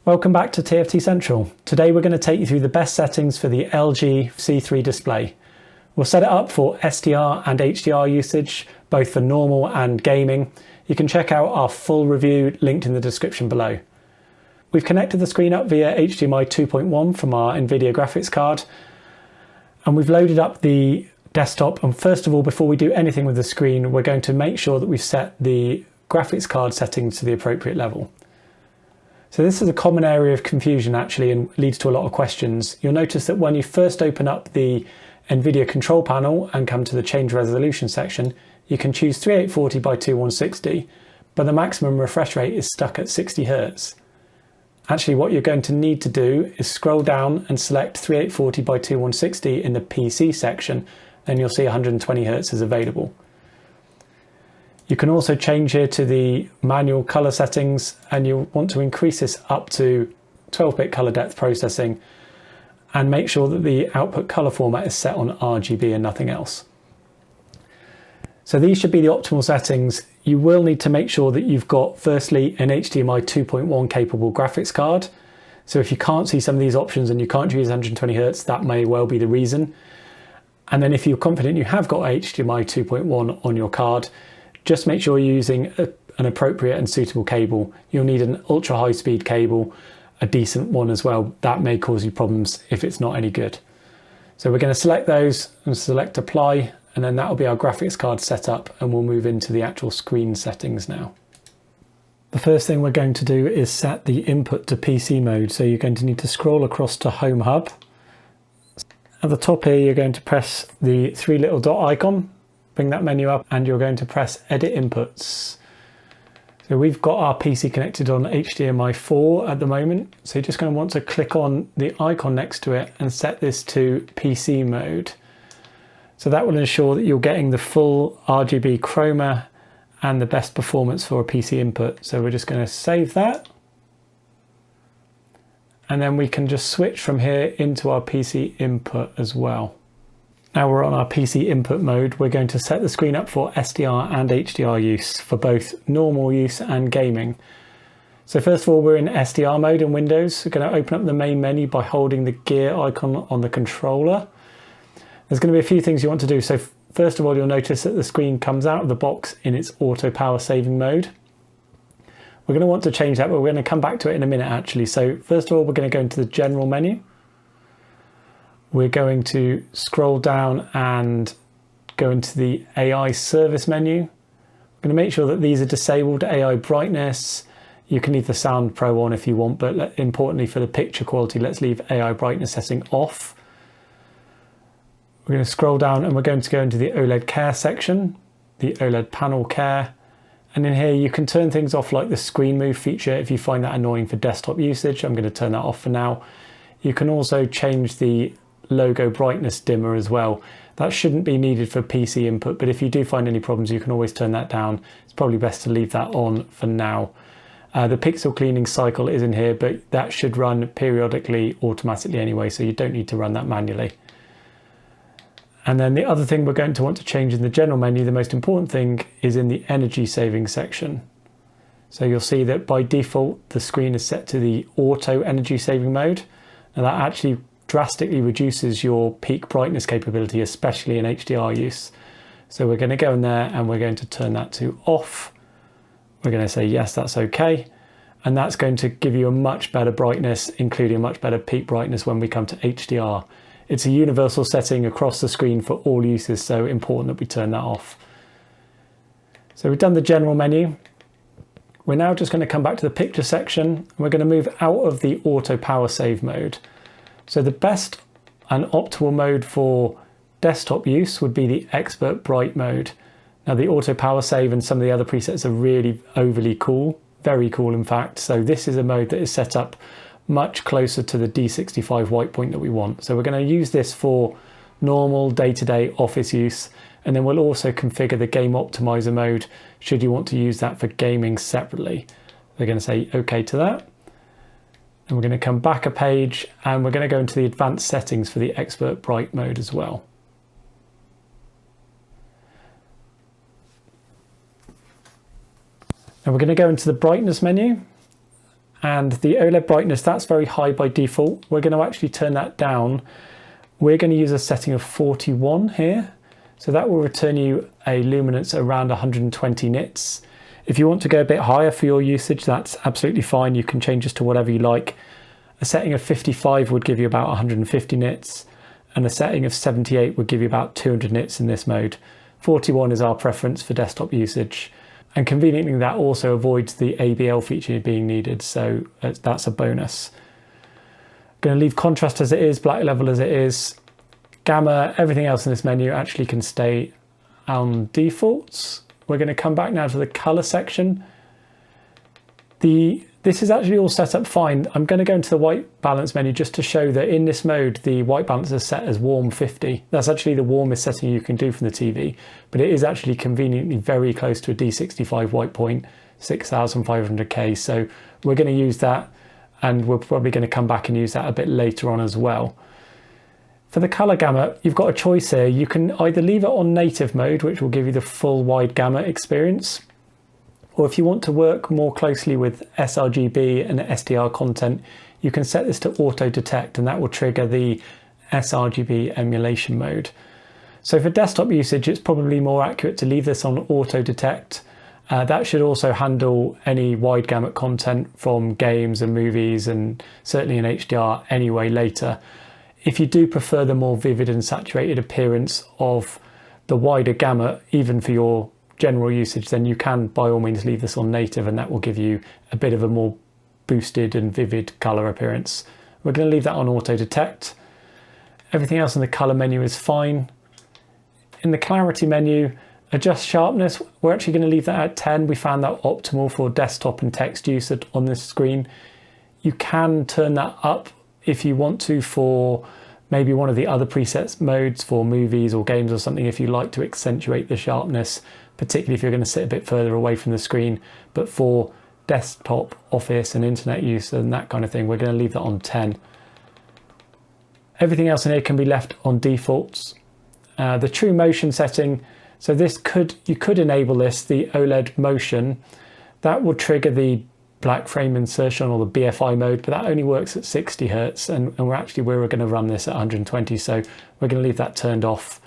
Welcome back to TFT Central. Today we're going to take you through the best settings for the LG C3 display. We'll set it up for SDR and HDR usage, both for normal and gaming. You can check out our full review linked in the description below. We've connected the screen up via HDMI 2.1 from our NVIDIA graphics card, and we've loaded up the desktop. And first of all, before we do anything with the screen, we're going to make sure that we've set the graphics card settings to the appropriate level. So this is a common area of confusion actually, and leads to a lot of questions. You'll notice that when you first open up the NVIDIA control panel and come to the change resolution section, you can choose 3840 by 2160, but the maximum refresh rate is stuck at 60 Hz. Actually, what you're going to need to do is scroll down and select 3840 by 2160 in the PC section, then you'll see 120 Hz is available. You can also change here to the manual color settings, and you'll want to increase this up to 12-bit color depth processing and make sure that the output color format is set on RGB and nothing else. So these should be the optimal settings. You will need to make sure that you've got firstly an HDMI 2.1 capable graphics card. So if you can't see some of these options and you can't choose 120 Hz, that may well be the reason. And then if you're confident you have got HDMI 2.1 on your card, just make sure you're using an appropriate and suitable cable. You'll need an ultra high speed cable, a decent one as well. That may cause you problems if it's not any good. So we're going to select those and select apply, and then that will be our graphics card set up, and we'll move into the actual screen settings now. The first thing we're going to do is set the input to PC mode. So you're going to need to scroll across to Home Hub. At the top here, you're going to press the three little dot icon. Bring that menu up and you're going to press Edit Inputs. So we've got our PC connected on HDMI 4 at the moment. So you're just going to want to click on the icon next to it and set this to PC mode. So that will ensure that you're getting the full RGB chroma and the best performance for a PC input. So we're just going to save that. And then we can just switch from here into our PC input as well. Now we're on our PC input mode, we're going to set the screen up for SDR and HDR use for both normal use and gaming. So first of all, we're in SDR mode in Windows. We're going to open up the main menu by holding the gear icon on the controller. There's going to be a few things you want to do. So first of all, you'll notice that the screen comes out of the box in its auto power saving mode. We're going to want to change that, but we're going to come back to it in a minute actually. So first of all, we're going to go into the general menu. We're going to scroll down and go into the AI service menu. We're going to make sure that these are disabled. AI brightness. You can leave the sound pro on if you want, but importantly for the picture quality, let's leave AI brightness setting off. We're going to scroll down and we're going to go into the OLED care section, the OLED panel care. And in here you can turn things off like the screen move feature if you find that annoying for desktop usage. I'm going to turn that off for now. You can also change the logo brightness dimmer as well. That shouldn't be needed for PC input, but if you do find any problems, you can always turn that down. It's probably best to leave that on for now. The pixel cleaning cycle is in here, but that should run periodically automatically anyway, so you don't need to run that manually. And then the other thing we're going to want to change in the general menu, the most important thing, is in the energy saving section. So you'll see that by default the screen is set to the auto energy saving mode. Now that actually drastically reduces your peak brightness capability, especially in HDR use. So we're going to go in there and we're going to turn that to off. We're going to say yes, that's okay. And that's going to give you a much better brightness, including a much better peak brightness when we come to HDR. It's a universal setting across the screen for all uses, so important that we turn that off. So we've done the general menu. We're now just going to come back to the picture section. We're going to move out of the auto power save mode. So the best and optimal mode for desktop use would be the expert bright mode. Now the auto power save and some of the other presets are really overly cool, very cool in fact. So this is a mode that is set up much closer to the D65 white point that we want. So we're going to use this for normal day-to-day office use, and then we'll also configure the game optimizer mode should you want to use that for gaming separately. We're going to say okay to that. And we're going to come back a page and we're going to go into the advanced settings for the expert bright mode as well. Now we're going to go into the brightness menu And the OLED brightness, that's very high by default. We're going to actually turn that down. We're going to use a setting of 41 here. So that will return you a luminance around 120 nits. If you want to go a bit higher for your usage, that's absolutely fine. You can change this to whatever you like. A setting of 55 would give you about 150 nits, and a setting of 78 would give you about 200 nits in this mode. 41 is our preference for desktop usage. And conveniently, that also avoids the ABL feature being needed, so that's a bonus. Going to leave contrast as it is, black level as it is. Gamma, everything else in this menu actually can stay on defaults. We're going to come back now to the color section. This is actually all set up fine. I'm going to go into the white balance menu just to show that in this mode, the white balance is set as warm 50. That's actually the warmest setting you can do from the TV, but it is actually conveniently very close to a D65 white point, 6500K. So we're going to use that, and we're probably going to come back and use that a bit later on as well. For the color gamut, you've got a choice here. You can either leave it on native mode, which will give you the full wide gamut experience, or if you want to work more closely with sRGB and SDR content, you can set this to auto detect, and that will trigger the sRGB emulation mode. So for desktop usage, it's probably more accurate to leave this on auto detect. That should also handle any wide gamut content from games and movies, and certainly in HDR anyway later. If you do prefer the more vivid and saturated appearance of the wider gamut, even for your general usage, then you can by all means leave this on native, and that will give you a bit of a more boosted and vivid color appearance. We're going to leave that on auto detect. Everything else in the color menu is fine. In the clarity menu, adjust sharpness, we're actually going to leave that at 10. We found that optimal for desktop and text use on this screen. You can turn that up if you want to for maybe one of the other presets modes for movies or games or something, if you like to accentuate the sharpness, particularly if you're going to sit a bit further away from the screen. But for desktop, office and internet use and that kind of thing, we're going to leave that on 10. Everything else in here can be left on defaults. The true motion setting, so you could enable this, the OLED motion. That will trigger the black frame insertion or the BFI mode, but that only works at 60 Hertz, and we're going to run this at 120, so we're going to leave that turned off.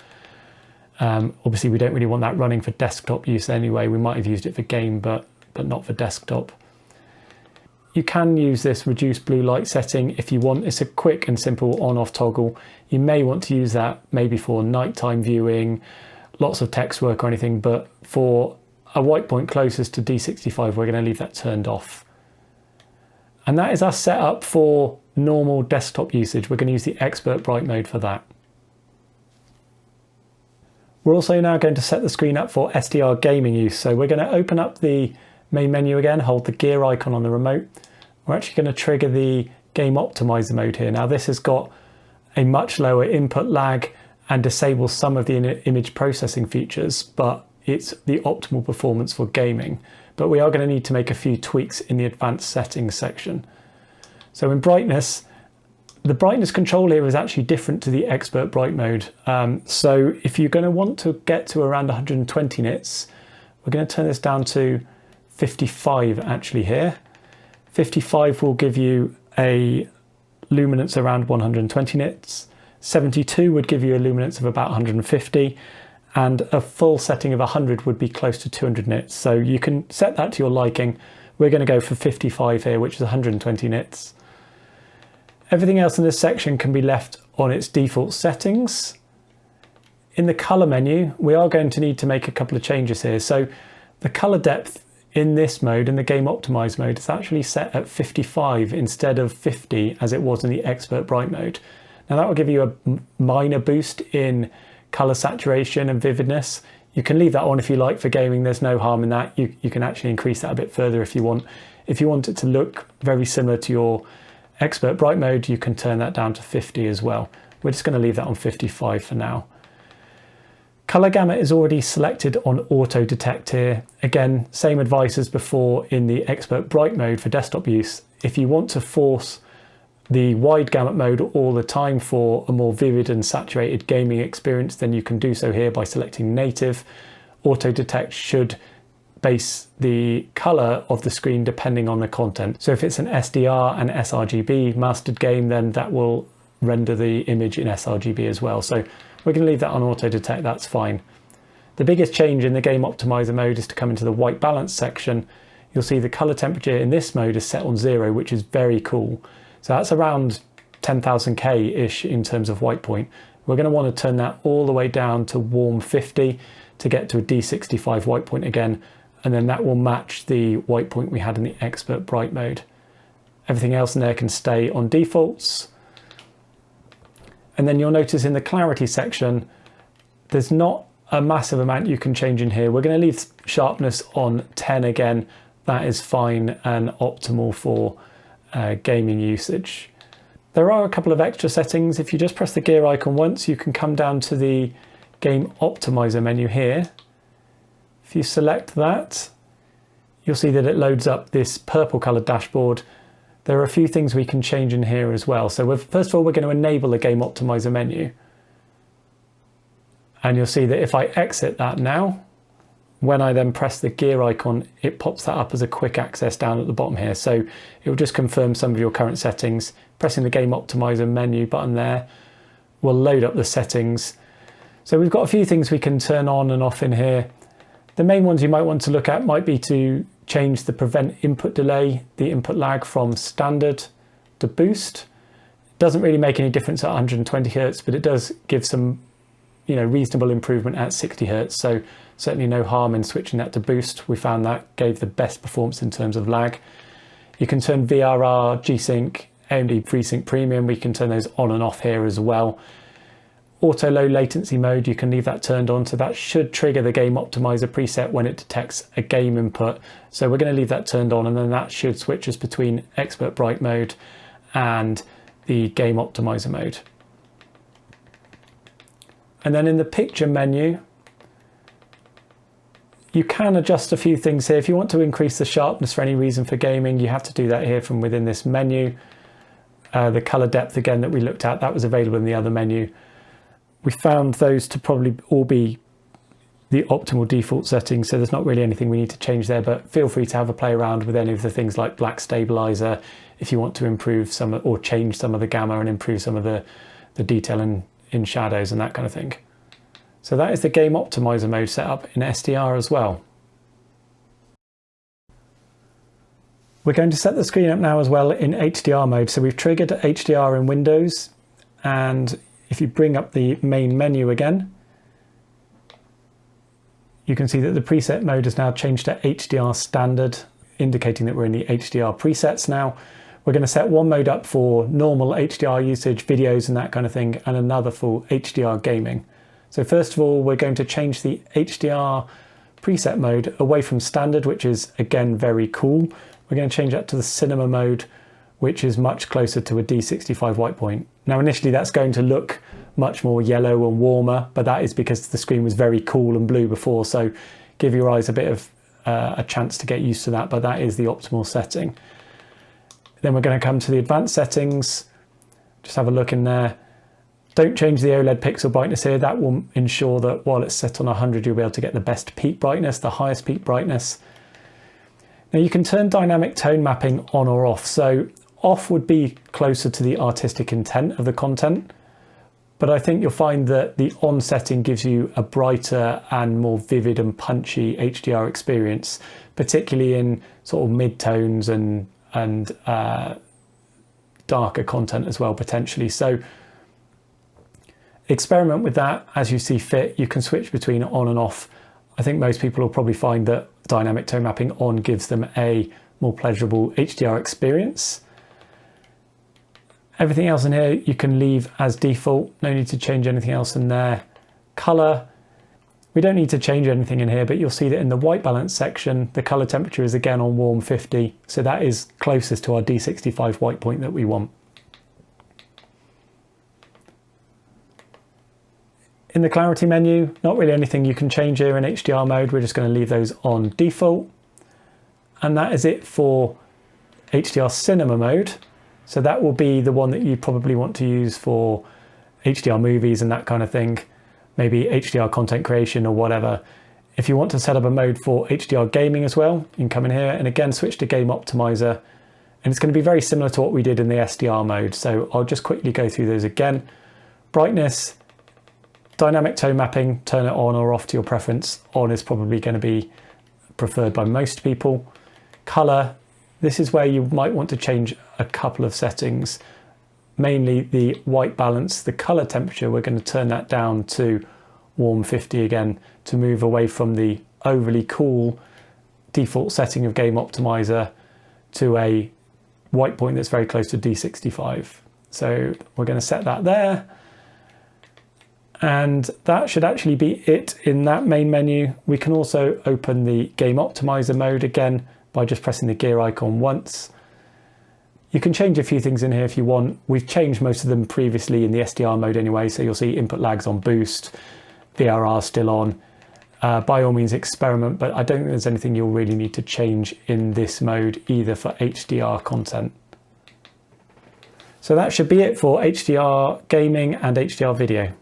Obviously we don't really want that running for desktop use anyway. We might have used it for game, but not for desktop. You can use this reduce blue light setting if you want. It's a quick and simple on-off toggle. You may want to use that maybe for nighttime viewing, lots of text work or anything, but for a white point closest to D65, we're going to leave that turned off. And that is our setup for normal desktop usage. We're going to use the expert bright mode for that. We're also now going to set the screen up for SDR gaming use. So we're going to open up the main menu again, hold the gear icon on the remote. We're actually going to trigger the game optimizer mode here. Now this has got a much lower input lag and disables some of the image processing features, but it's the optimal performance for gaming. But we are going to need to make a few tweaks in the advanced settings section. So in brightness, the brightness control here is actually different to the expert bright mode. So if you're going to want to get to around 120 nits, we're going to turn this down to 55 actually here. 55 will give you a luminance around 120 nits. 72 would give you a luminance of about 150. And a full setting of 100 would be close to 200 nits. So you can set that to your liking. We're going to go for 55 here, which is 120 nits. Everything else in this section can be left on its default settings. In the color menu, we are going to need to make a couple of changes here. So the color depth in this mode, in the game optimized mode, is actually set at 55 instead of 50 as it was in the expert bright mode. Now that will give you a minor boost in color saturation and vividness. You can leave that on if you like for gaming. There's no harm in that. You can actually increase that a bit further if you want. If you want it to look very similar to your expert bright mode, you can turn that down to 50 as well. We're just going to leave that on 55 for now. Color gamut is already selected on auto detect here. Again, same advice as before in the expert bright mode for desktop use. If you want to force the wide gamut mode all the time for a more vivid and saturated gaming experience, then you can do so here by selecting native. Auto detect should base the color of the screen depending on the content. So if it's an SDR and sRGB mastered game, then that will render the image in sRGB as well. So we're going to leave that on auto detect, that's fine. The biggest change in the game optimizer mode is to come into the white balance section. You'll see the color temperature in this mode is set on 0, which is very cool. So that's around 10,000K-ish in terms of white point. We're going to want to turn that all the way down to warm 50 to get to a D65 white point again, and then that will match the white point we had in the expert bright mode. Everything else in there can stay on defaults. And then you'll notice in the clarity section, there's not a massive amount you can change in here. We're going to leave sharpness on 10 again. That is fine and optimal for gaming usage. There are a couple of extra settings. If you just press the gear icon once, you can come down to the game optimizer menu here. If you select that, you'll see that it loads up this purple colored dashboard. There are a few things we can change in here as well. So first of all, we're going to enable the game optimizer menu. And you'll see that if I exit that now, when I then press the gear icon, it pops that up as a quick access down at the bottom here. So it will just confirm some of your current settings. Pressing the game optimizer menu button there will load up the settings. So we've got a few things we can turn on and off in here. The main ones you might want to look at might be to change the prevent input delay, the input lag from standard to boost. It doesn't really make any difference at 120 Hertz, but it does give some reasonable improvement at 60 Hertz. So certainly no harm in switching that to boost. We found that gave the best performance in terms of lag. You can turn VRR, G-Sync, AMD FreeSync Premium. We can turn those on and off here as well. Auto low latency mode, you can leave that turned on. So that should trigger the game optimizer preset when it detects a game input. So we're going to leave that turned on, and then that should switch us between expert bright mode and the game optimizer mode. And then in the picture menu, you can adjust a few things here. If you want to increase the sharpness for any reason for gaming, you have to do that here from within this menu. The color depth again that we looked at, that was available in the other menu. We found those to probably all be the optimal default settings, so there's not really anything we need to change there, but feel free to have a play around with any of the things like black stabilizer if you want to improve some or change some of the gamma and improve some of the detail in shadows and that kind of thing. So that is the game optimizer mode set up in SDR as well. We're going to set the screen up now as well in HDR mode. So we've triggered HDR in Windows, and if you bring up the main menu again, you can see that the preset mode has now changed to HDR standard, indicating that we're in the HDR presets now. We're going to set one mode up for normal HDR usage, videos and that kind of thing, and another for HDR gaming. So first of all, we're going to change the HDR preset mode away from standard, which is again very cool. We're going to change that to the cinema mode, which is much closer to a D65 white point. Now initially that's going to look much more yellow and warmer, but that is because the screen was very cool and blue before, so give your eyes a bit of a chance to get used to that, but that is the optimal setting. Then we're going to come to the advanced settings, just have a look in there. Don't change the OLED pixel brightness here. That will ensure that while it's set on 100, you'll be able to get the best peak brightness, the highest peak brightness. Now you can turn dynamic tone mapping on or off. So off would be closer to the artistic intent of the content, but I think you'll find that the on setting gives you a brighter and more vivid and punchy HDR experience, particularly in sort of mid-tones and darker content as well, potentially. So experiment with that as you see fit. You can switch between on and off. I think most people will probably find that dynamic tone mapping on gives them a more pleasurable HDR experience. Everything else in here you can leave as default. No need to change anything else in there. Color, we don't need to change anything in here, but you'll see that in the white balance section, the color temperature is again on warm 50. So that is closest to our D65 white point that we want. In the clarity menu, not really anything you can change here in HDR mode. We're just going to leave those on default. And that is it for HDR cinema mode. So that will be the one that you probably want to use for HDR movies and that kind of thing. Maybe HDR content creation or whatever. If you want to set up a mode for HDR gaming as well, you can come in here and again switch to Game Optimizer. And it's going to be very similar to what we did in the SDR mode. So I'll just quickly go through those again. Brightness, dynamic tone mapping, turn it on or off to your preference. On is probably going to be preferred by most people. Color, this is where you might want to change a couple of settings. Mainly the white balance, the color temperature, we're going to turn that down to warm 50 again to move away from the overly cool default setting of Game Optimizer to a white point that's very close to D65. So we're going to set that there. And that should actually be it in that main menu. We can also open the Game Optimizer mode again by just pressing the gear icon once. You can change a few things in here if you want. We've changed most of them previously in the SDR mode anyway, so you'll see input lags on boost, VRR still on. By all means experiment, but I don't think there's anything you'll really need to change in this mode either for HDR content. So that should be it for HDR gaming and HDR video.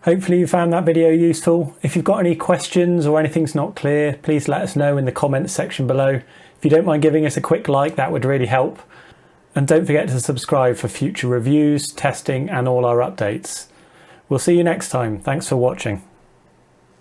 Hopefully you found that video useful. If you've got any questions or anything's not clear, please let us know in the comments section below. If you don't mind giving us a quick like, that would really help. And don't forget to subscribe for future reviews, testing and all our updates. We'll see you next time. Thanks for watching.